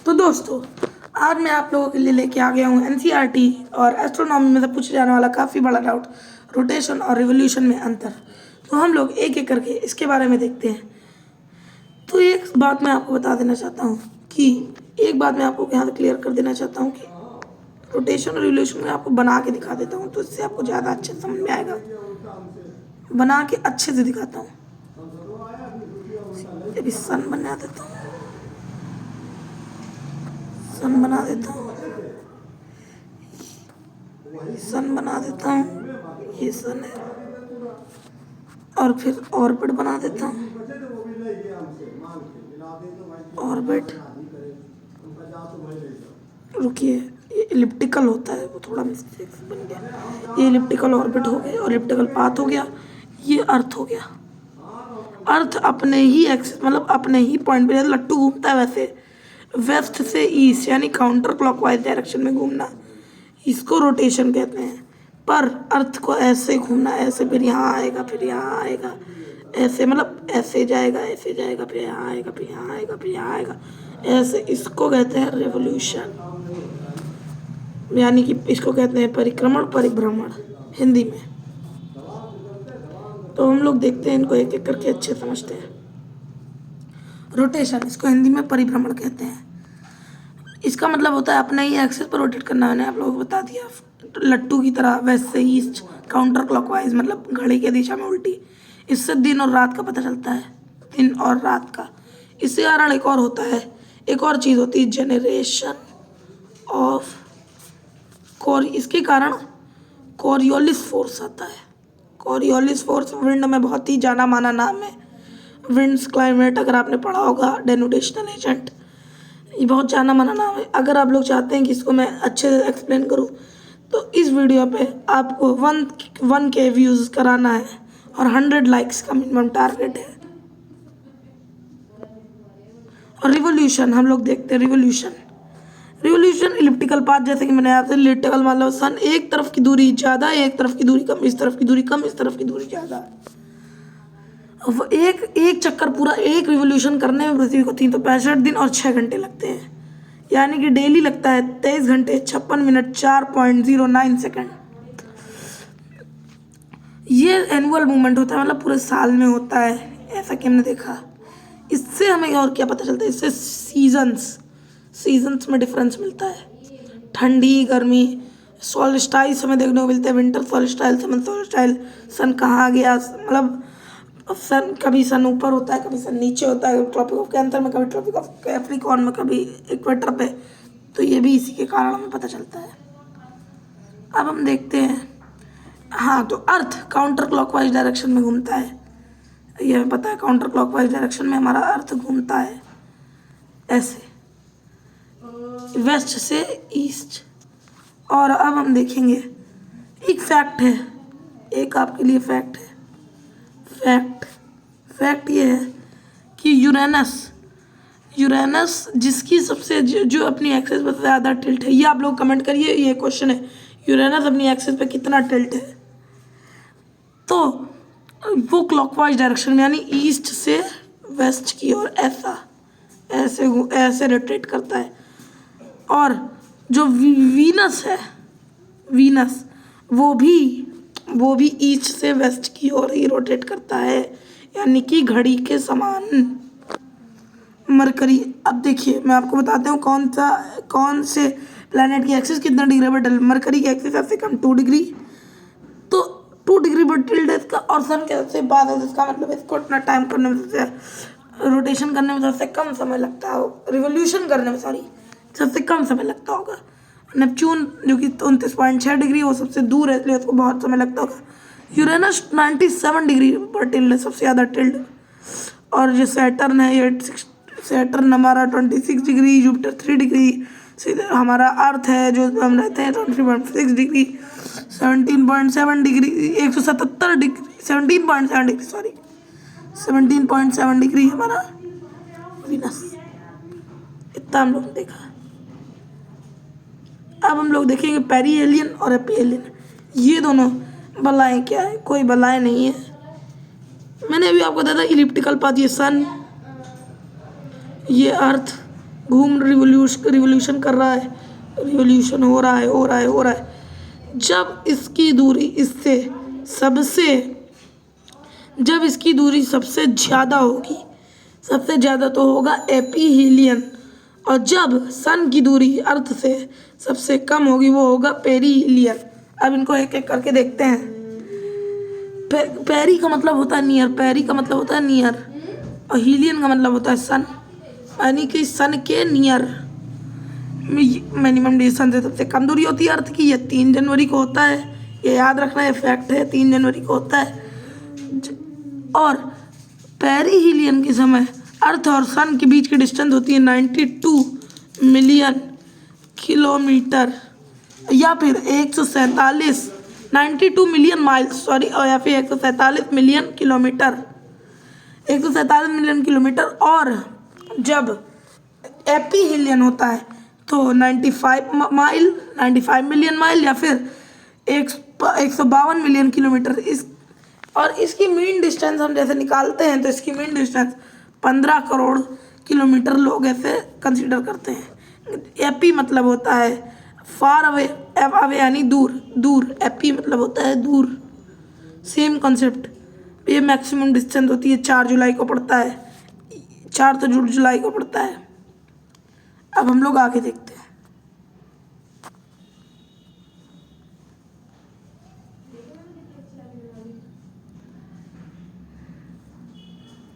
तो दोस्तों, आज मैं आप लोगों के लिए लेके आ गया हूँ एनसीईआरटी और एस्ट्रोनॉमी में से पूछे जाने वाला काफ़ी बड़ा डाउट, रोटेशन और रिवोल्यूशन में अंतर। तो हम लोग एक एक करके इसके बारे में देखते हैं। तो एक बात मैं आपको बता देना चाहता हूँ कि एक बात मैं आपको यहाँ क्लियर कर देना चाहता हूँ कि रोटेशन और रिवोल्यूशन में आपको बना के दिखा देता हूँ, तो इससे आपको ज़्यादा अच्छे से समझ में आएगा। बना के अच्छे से दिखाता हूँ। अभी सन बना देता हूँ, सन बना देता हूँ, सन बना देता हूँ, ये सन है। और फिर ऑर्बिट बना देता हूँ, ऑर्बिट। रुकिए, ये इलिप्टिकल होता है, वो थोड़ा मिस्टेक से बन गया। ये इलिप्टिकल ऑर्बिट हो गया और इलिप्टिकल पाथ हो गया। ये अर्थ हो गया। अर्थ अपने ही एक्सिस मतलब अपने ही पॉइंट पे, लट्टू घूमता है वैसे वेस्ट से ईस्ट यानी काउंटर क्लॉकवाइज डायरेक्शन में घूमना, इसको रोटेशन कहते हैं। पर अर्थ को ऐसे घूमना, ऐसे फिर यहाँ आएगा, फिर यहाँ आएगा, ऐसे मतलब ऐसे जाएगा, ऐसे जाएगा, फिर यहाँ आएगा, फिर यहाँ आएगा, फिर यहाँ आएगा, ऐसे, इसको कहते हैं रेवोल्यूशन। यानी कि इसको कहते हैं परिक्रमण, परिभ्रमण हिंदी में। तो हम लोग देखते हैं इनको एक एक करके, अच्छे समझते हैं। रोटेशन, इसको हिंदी में परिभ्रमण कहते हैं। इसका मतलब होता है अपने ही एक्सिस पर रोटेट करना। मैंने आप लोगों को बता दिया, लट्टू की तरह वेस्ट से ईस्ट, काउंटर क्लॉकवाइज मतलब घड़ी की दिशा में उल्टी। इससे दिन और रात का पता चलता है, दिन और रात का। इससे कारण एक और होता है, एक और चीज़ होती है, जनरेशन ऑफ इसके कारण कोरियोलिस फोर्स आता है। कोरियोलिस फोर्स विंड में बहुत ही जाना माना नाम है। विंड्स क्लाइमेट अगर आपने पढ़ा होगा, डेनुटेशनल एजेंट, ये बहुत जाना माना नाम है। अगर आप लोग चाहते हैं कि इसको मैं अच्छे से एक्सप्लेन करूँ तो इस वीडियो पे आपको 1K व्यूज़ कराना है और 100 लाइक्स का मिनिमम टारगेट है। और रिवोल्यूशन हम लोग देखते हैं। रिवोल्यूशन इलिप्टिकल पाथ, जैसे कि मैंने आपसे, इलिप्टिकल मतलब सन एक तरफ की दूरी ज़्यादा, एक तरफ की दूरी कम, इस तरफ की दूरी कम, इस तरफ की दूरी ज़्यादा। एक चक्कर पूरा, एक रिवोल्यूशन करने में पृथ्वी को 365 दिन और 6 घंटे लगते हैं। यानी कि डेली लगता है 23 घंटे 56 मिनट 4.09 सेकेंड। ये एनुअल मूवमेंट होता है, मतलब पूरे साल में होता है, ऐसा कि हमने देखा। इससे हमें और क्या पता चलता है, इससे सीजन्स में डिफरेंस मिलता है। ठंडी, गर्मी, सॉल्स्टाइस हमें देखने को मिलते हैं, विंटर सॉल्स्टाइल, समर सॉल्स्टाइल। सन कहाँ गया, मतलब सन, कभी सन ऊपर होता है, कभी सन नीचे होता है, ट्रॉपिक ऑफ कैंसर में, कभी ट्रॉपिक ऑफ कैप्रिकॉर्न में, कभी इक्वेटर पे। तो ये भी इसी के कारण हमें पता चलता है। अब हम देखते हैं, हाँ, तो अर्थ काउंटर क्लॉकवाइज डायरेक्शन में घूमता है, ये हमें पता है। काउंटर क्लॉकवाइज डायरेक्शन में हमारा अर्थ घूमता है ऐसे, वेस्ट से ईस्ट। और अब हम देखेंगे, एक फैक्ट है, एक आपके लिए फैक्ट है। फैक्ट ये है कि यूरेनस जिसकी सबसे जो अपनी एक्सिस पर ज़्यादा टिल्ट है, ये आप लोग कमेंट करिए, ये क्वेश्चन है, यूरेनस अपनी एक्सिस पे कितना टिल्ट है। तो वो क्लॉकवाइज डायरेक्शन में यानी ईस्ट से वेस्ट की ओर ऐसे रोटेट करता है। और जो वीनस है, वो भी ईस्ट से वेस्ट की ओर ही रोटेट करता है, यानी कि घड़ी के समान। मरकरी, अब देखिए मैं आपको बताता हूँ कौन से प्लैनेट की एक्सिस कितना डिग्री पर टिल्ट। मरकरी की एक्सिस सबसे कम 2 डिग्री, तो 2 डिग्री पर टिल्ट है इसका। और सन के सबसे बाद है, जिसका मतलब इसको इतना टाइम करने में, रोटेशन करने में सबसे कम समय लगता है, रिवोल्यूशन करने में सबसे कम समय लगता होगा। नेपच्यून जो कि 29.6 डिग्री, वो सबसे दूर है, इसलिए उसको बहुत समय लगता होगा। यूरेनस 97 डिग्री पर टिल्ड है, सबसे ज़्यादा टिल्ड। और जो सैटर्न है, ये सैटर्न हमारा 26 डिग्री, जुपिटर 3 डिग्री, सीधे हमारा अर्थ है जो हम रहते हैं 23.6 degree, 17.7 degree, 177 degree, 17.7 degree, sorry 17.7 degree हमारा वीनस। इतना हम लोग देखा। अब हम लोग देखेंगे पेरीहेलियन और एपीहेलियन। ये दोनों बलाएँ क्या है, कोई बलाएँ नहीं है। मैंने अभी आपको बताया था इलिप्टिकल पाथ, ये सन, ये अर्थ, घूम रिवोल्यूशन कर रहा है, रिवोल्यूशन हो रहा है। जब इसकी दूरी सबसे ज़्यादा होगी, सबसे ज़्यादा तो होगा एपीहीलियन, और जब सन की दूरी अर्थ से सबसे कम होगी वो होगा पेरीहिलियन। अब इनको एक एक करके देखते हैं। पेरी का मतलब होता है नियर, और हीलियन का मतलब होता है सन, यानी कि सन के नियर मिनिमम डिस्टेंस से सबसे कम दूरी होती है अर्थ की। ये 3 जनवरी को होता है, ये याद रखना, ये फैक्ट है, 3 जनवरी को होता है। और पेरीहिलियन के समय अर्थ और सन के बीच की डिस्टेंस होती है 92 मिलियन किलोमीटर, या फिर 92 मिलियन माइल्स, या फिर 147 मिलियन किलोमीटर, 147 मिलियन किलोमीटर। और जब एपीहीलियन होता है तो 95 मिलियन माइल, या फिर 152 मिलियन किलोमीटर। और इसकी मीन डिस्टेंस हम जैसे निकालते हैं तो इसकी मीन डिस्टेंस 15 करोड़ किलोमीटर लोग ऐसे कंसीडर करते हैं। एपी मतलब होता है फार अवे, अवे यानी दूर, एपी मतलब होता है दूर, सेम कॉन्सेप्ट। ये मैक्सिमम डिस्टेंस होती है 4 जुलाई को पड़ता है, 4 जुलाई को पड़ता है। अब हम लोग आगे देखते हैं।